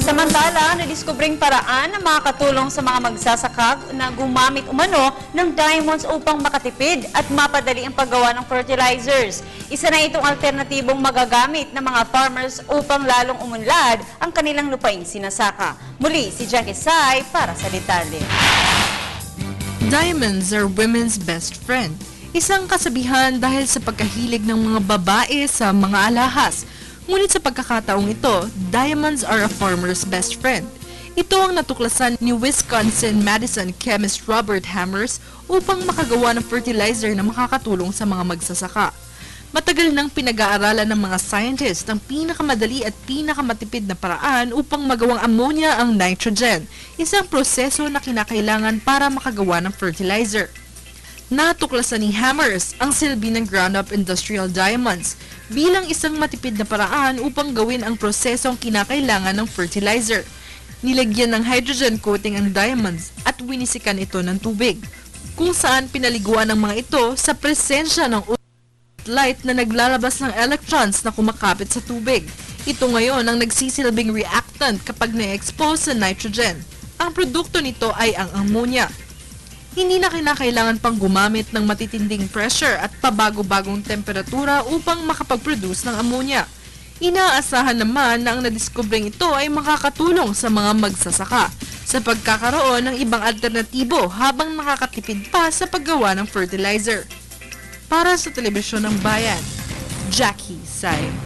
Samantala, nadiskubring paraan na makakatulong sa mga magsasaka na gumamit umano ng diamonds upang makatipid at mapadali ang paggawa ng fertilizers. Isa na itong alternatibong magagamit ng mga farmers upang lalong umunlad ang kanilang lupaing sinasaka. Muli, si Jackie Sai para sa detalye. Diamonds are women's best friend. Isang kasabihan dahil sa pagkahilig ng mga babae sa mga alahas. Ngunit sa pagkakataong ito, diamonds are a farmer's best friend. Ito ang natuklasan ni Wisconsin-Madison chemist Robert Hammers upang makagawa ng fertilizer na makakatulong sa mga magsasaka. Matagal nang pinag-aaralan ng mga scientists ang pinakamadali at pinakamatipid na paraan upang magawang ammonia ang nitrogen, isang proseso na kinakailangan para makagawa ng fertilizer. Natuklasan ni Hammers ang silbi ng ground-up industrial diamonds bilang isang matipid na paraan upang gawin ang prosesong kinakailangan ng fertilizer. Nilagyan ng hydrogen coating ang diamonds at winisikan ito ng tubig, kung saan pinaliguan ng mga ito sa presensya ng light na naglalabas ng electrons na kumakapit sa tubig. Ito ngayon ang nagsisilbing reactant kapag na-expose sa nitrogen. Ang produkto nito ay ang ammonia. Hindi na kinakailangan pang gumamit ng matitinding pressure at pabago-bagong temperatura upang makapag-produce ng ammonia. Inaasahan naman na ang nadiskubring ito ay makakatulong sa mga magsasaka sa pagkakaroon ng ibang alternatibo habang nakakatipid pa sa paggawa ng fertilizer. Para sa Telebisyon ng Bayan, Jackie Sai.